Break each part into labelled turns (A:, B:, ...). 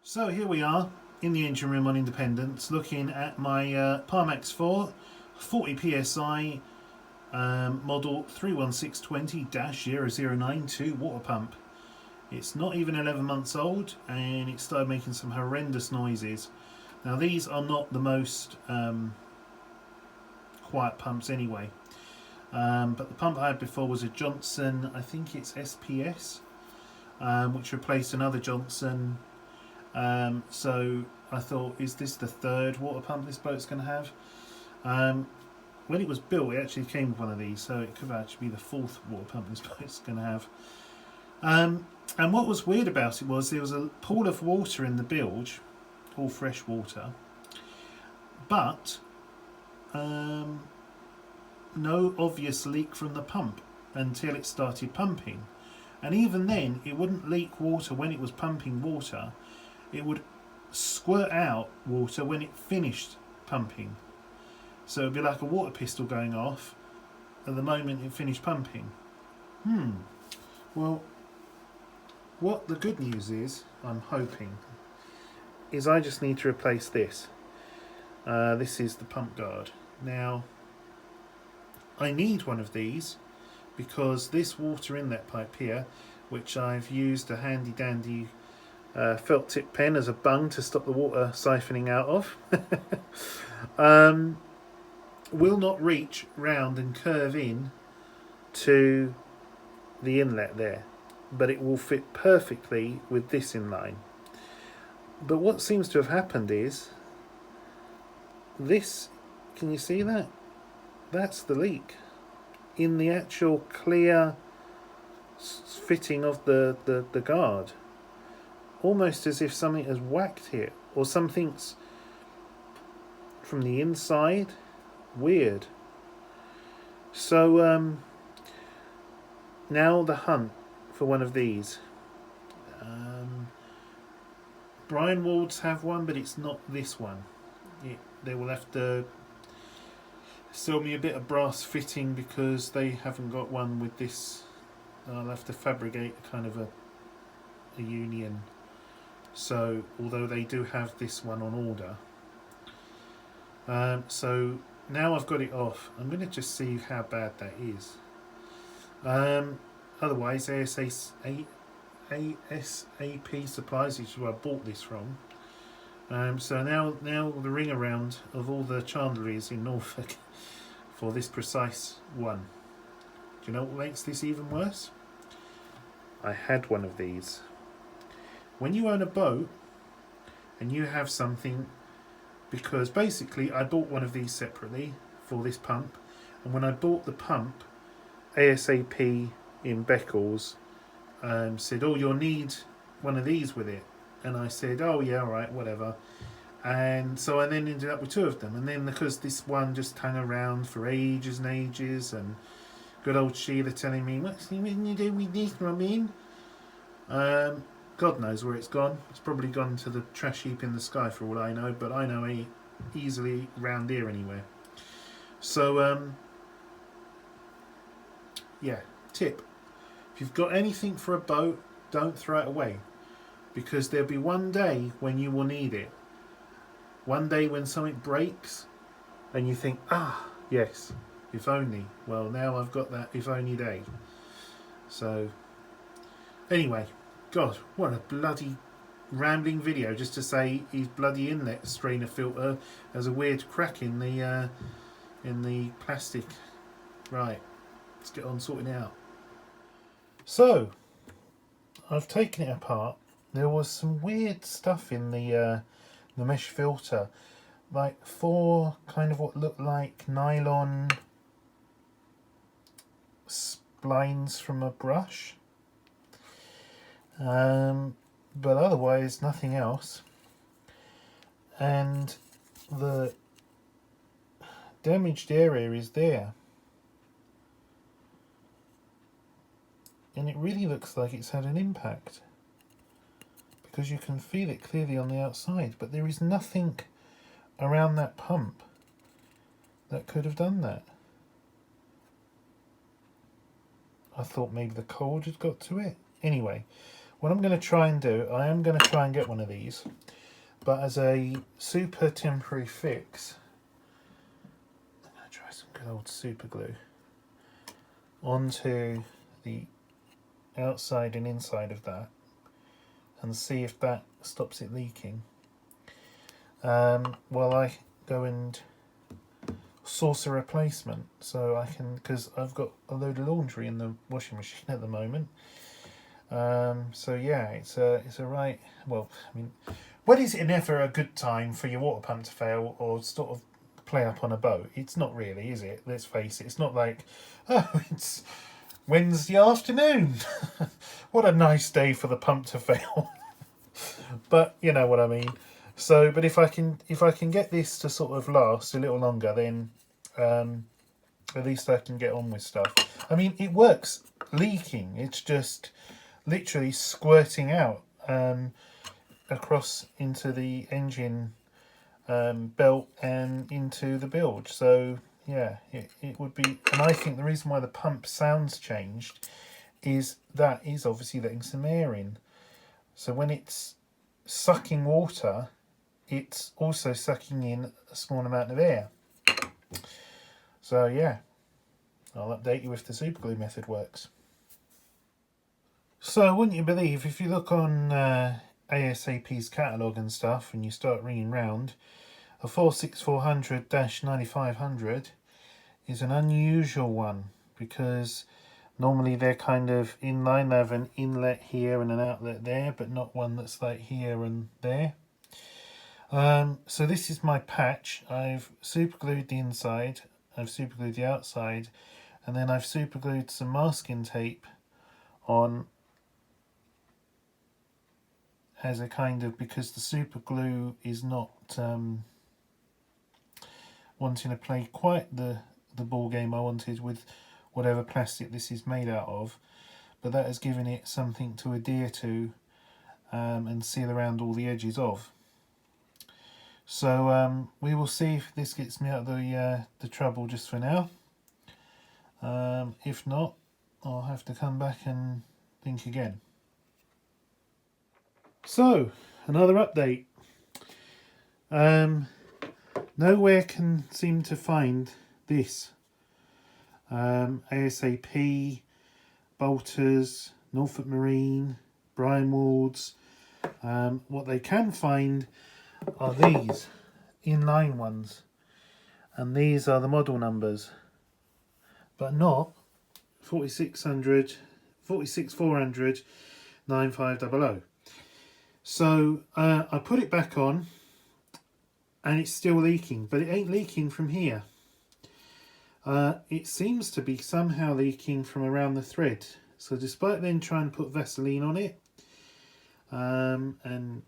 A: So here we are in the engine room on Independence looking at my Parmax 4 40 psi model 31620-0092 water pump. It's not even 11 months old and it started making some horrendous noises. Now these are not the most quiet pumps anyway, but the pump I had before was a Johnson, I think it's SPS, which replaced another Johnson. So I thought, is this the third water pump this boat's going to have? When it was built, it actually came with one of these, so it could actually be the fourth water pump this boat's going to have. And what was weird about it was there was a pool of water in the bilge, all fresh water, but no obvious leak from the pump until it started pumping. And even then, it wouldn't leak water when it was pumping water. It would squirt out water when it finished pumping. So it would be like a water pistol going off at the moment it finished pumping. Well, what the good news is, I'm hoping, is I just need to replace this. This is the pump guard. Now, I need one of these because this water in that pipe here, which I've used a handy dandy felt tip pen as a bung to stop the water siphoning out of, will not reach round and curve in to the inlet there, but it will fit perfectly with this in line. But what seems to have happened is this, can you see that? That's the leak in the actual clear fitting of the guard. Almost as if something has whacked it, or something's from the inside. Weird. So now the hunt for one of these. Brian Ward's have one, but it's not this one. They will have to sell me a bit of brass fitting because they haven't got one with this. I'll have to fabricate kind of a union. So although they do have this one on order, so now I've got it off, I'm going to just see how bad that is. Otherwise, ASAP Supplies, which is where I bought this from. So now the ring around of all the chandleries in Norfolk for this precise one. Do you know what makes this even worse? I had one of these. When you own a boat and you have something, because basically I bought one of these separately for this pump, and when I bought the pump, ASAP in Beccles said, oh, you'll need one of these with it. And I said, oh yeah, alright, whatever. And so I then ended up with two of them. And then because this one just hung around for ages and ages, and good old Sheila telling me, what's you do with this, Robin? God knows where it's gone. It's probably gone to the trash heap in the sky for all I know, but I know easily round here anywhere. So, yeah, tip. If you've got anything for a boat, don't throw it away, because there'll be one day when you will need it. One day when something breaks and you think, ah, yes, if only. Well, now I've got that if only day. So, anyway. God, what a bloody rambling video just to say his bloody inlet strainer filter has a weird crack in the plastic. Right, let's get on sorting it out. So, I've taken it apart. There was some weird stuff in the mesh filter, like four kind of what looked like nylon splines from a brush. But otherwise nothing else, and the damaged area is there, and it really looks like it's had an impact because you can feel it clearly on the outside, but there is nothing around that pump that could have done that. I thought maybe the cold had got to it. Anyway, what I'm going to try and do, I am going to try and get one of these, but as a super temporary fix, I'm going to try some good old super glue onto the outside and inside of that and see if that stops it leaking, while I go and source a replacement, so I can, because I've got a load of laundry in the washing machine at the moment. So yeah, it's a right, well, I mean, when is it ever a good time for your water pump to fail or sort of play up on a boat? It's not really, is it? Let's face it, it's not like, oh, it's Wednesday afternoon. What a nice day for the pump to fail. But you know what I mean. So, but if I can get this to sort of last a little longer, then at least I can get on with stuff. I mean, it works leaking. It's just literally squirting out across into the engine belt and into the bilge. So yeah, it would be, and I think the reason why the pump sounds changed is that is obviously letting some air in. So when it's sucking water, it's also sucking in a small amount of air. So yeah, I'll update you if the superglue method works. So wouldn't you believe, if you look on ASAP's catalogue and stuff and you start ringing round, a 46400-9500 is an unusual one, because normally they're kind of inline. They have an inlet here and an outlet there, but not one that's like here and there. So this is my patch. I've superglued the inside, I've superglued the outside, and then I've superglued some masking tape on as a kind of, because the super glue is not wanting to play quite the ball game I wanted with whatever plastic this is made out of, but that has given it something to adhere to and seal around all the edges of. So we will see if this gets me out of the trouble just for now. If not, I'll have to come back and think again. So, another update. Nowhere can seem to find this. ASAP, Bolters, Norfolk Marine, Brian Ward's. What they can find are these inline ones, and these are the model numbers, but not 4600, 46400, 9500. So I put it back on and it's still leaking, but it ain't leaking from here. It seems to be somehow leaking from around the thread. So despite then trying to put Vaseline on it, and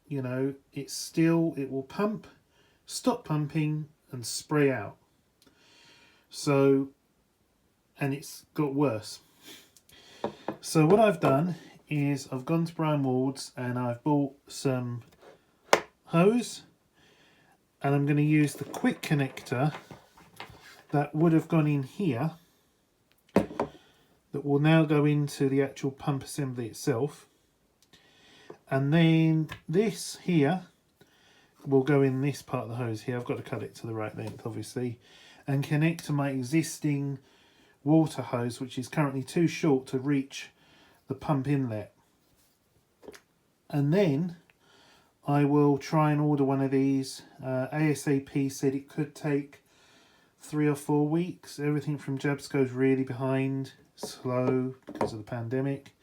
A: you know, it will pump, stop pumping and spray out. So, and it's got worse. So what I've done is I've gone to Brian Ward's and I've bought some hose, and I'm going to use the quick connector that would have gone in here, that will now go into the actual pump assembly itself, and then this here will go in this part of the hose here. I've got to cut it to the right length obviously, and connect to my existing water hose, which is currently too short to reach the pump inlet. And then I will try and order one of these. ASAP said it could take 3 or 4 weeks. Everything from Jabsco's really behind, slow because of the pandemic.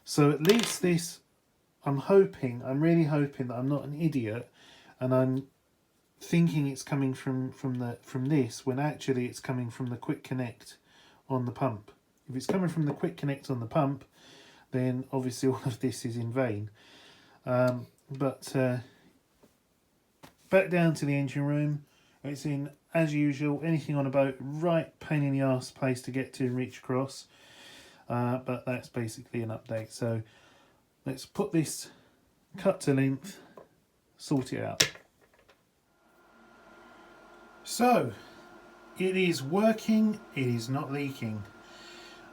A: So at least this, I'm really hoping that I'm not an idiot and I'm thinking it's coming from this, when actually it's coming from the quick connect on the pump. If it's coming from the quick connect on the pump, then obviously all of this is in vain. But back down to the engine room. It's in, as usual, anything on a boat, right pain in the arse place to get to and reach across. But that's basically an update. So let's put this cut to length, sort it out. So it is working, it is not leaking.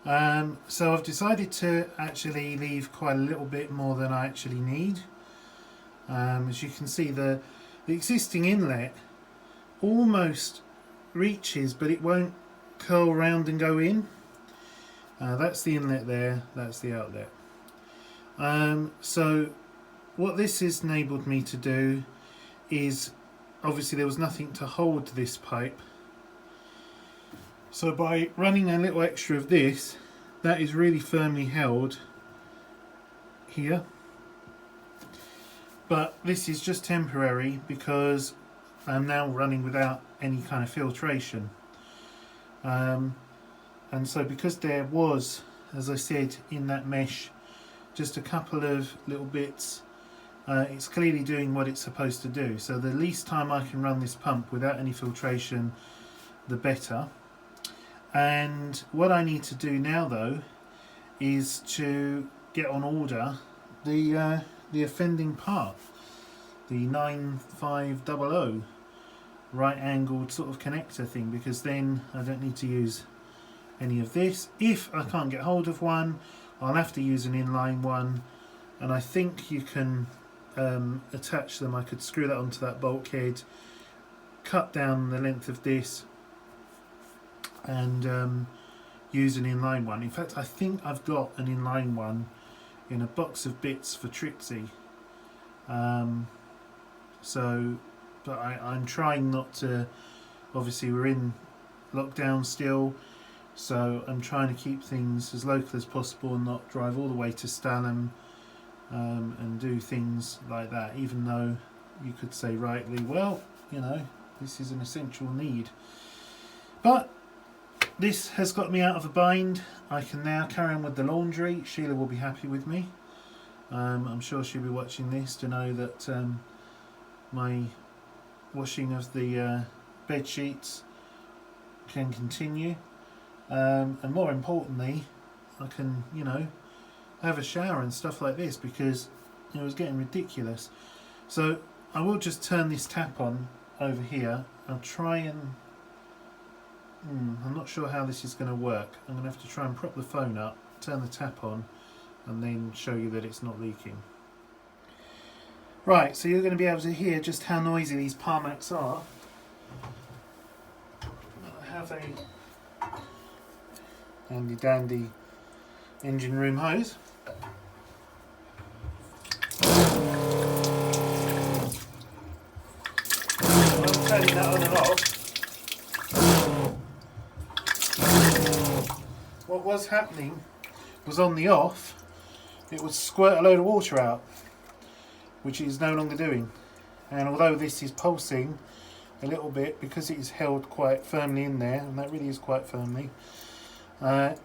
A: So I've decided to actually leave quite a little bit more than I actually need. As you can see, the existing inlet almost reaches, but it won't curl round and go in. That's the inlet there, that's the outlet. So what this has enabled me to do is, obviously there was nothing to hold this pipe, so by running a little extra of this, that is really firmly held here. But this is just temporary because I'm now running without any kind of filtration. And so because there was, as I said, in that mesh, just a couple of little bits, it's clearly doing what it's supposed to do. So the least time I can run this pump without any filtration, the better. And what I need to do now though is to get on order the offending part, the 9500 right angled sort of connector thing, because then I don't need to use any of this. If I can't get hold of one, I'll have to use an inline one, and I think you can attach them. I could screw that onto that bulkhead, cut down the length of this, and use an inline one. In fact, I think I've got an inline one in a box of bits for Trixie. But I'm trying not to, obviously we're in lockdown still, so I'm trying to keep things as local as possible and not drive all the way to Stalham and do things like that, even though you could say rightly, well, you know, this is an essential need. But this has got me out of a bind. I can now carry on with the laundry. Sheila will be happy with me. I'm sure she'll be watching this to know that my washing of the bed sheets can continue, and more importantly, I can, you know, have a shower and stuff like this, because it was getting ridiculous. So I will just turn this tap on over here. I'll try and I'm not sure how this is going to work. I'm going to have to try and prop the phone up, turn the tap on, and then show you that it's not leaking. Right, so you're going to be able to hear just how noisy these Parmacs are. I have a handy dandy engine room hose. I'm turning that on and off. What was happening was, on the off, it would squirt a load of water out, which it is no longer doing. And although this is pulsing a little bit because it is held quite firmly in there, and that really is quite firmly,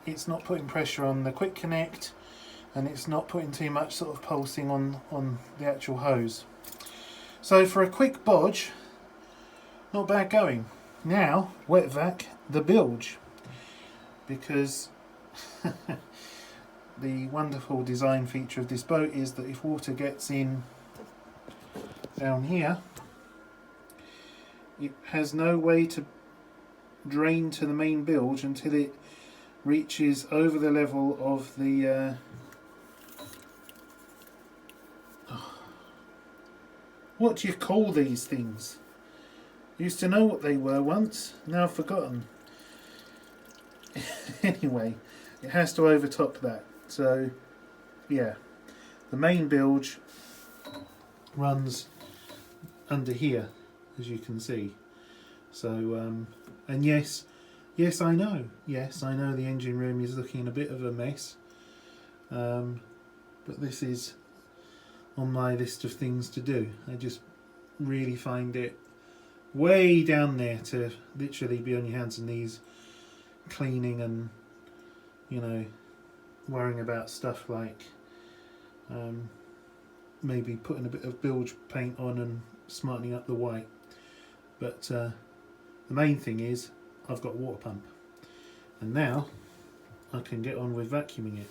A: it's not putting pressure on the quick connect, and it's not putting too much sort of pulsing on the actual hose. So for a quick bodge, not bad going. Now wet vac the bilge, because the wonderful design feature of this boat is that if water gets in down here, it has no way to drain to the main bilge until it reaches over the level of the what do you call these things? Used to know what they were once, now I've forgotten. Anyway, it has to overtop that. So yeah, the main bilge runs under here, as you can see. So and yes I know the engine room is looking a bit of a mess, but this is on my list of things to do. I just really find it way down there to literally be on your hands and knees cleaning and, you know, worrying about stuff like maybe putting a bit of bilge paint on and smartening up the white. But the main thing is I've got a water pump, and now I can get on with vacuuming it.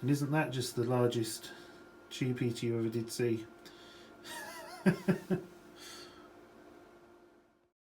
A: And isn't that just the largest cheap eater you ever did see?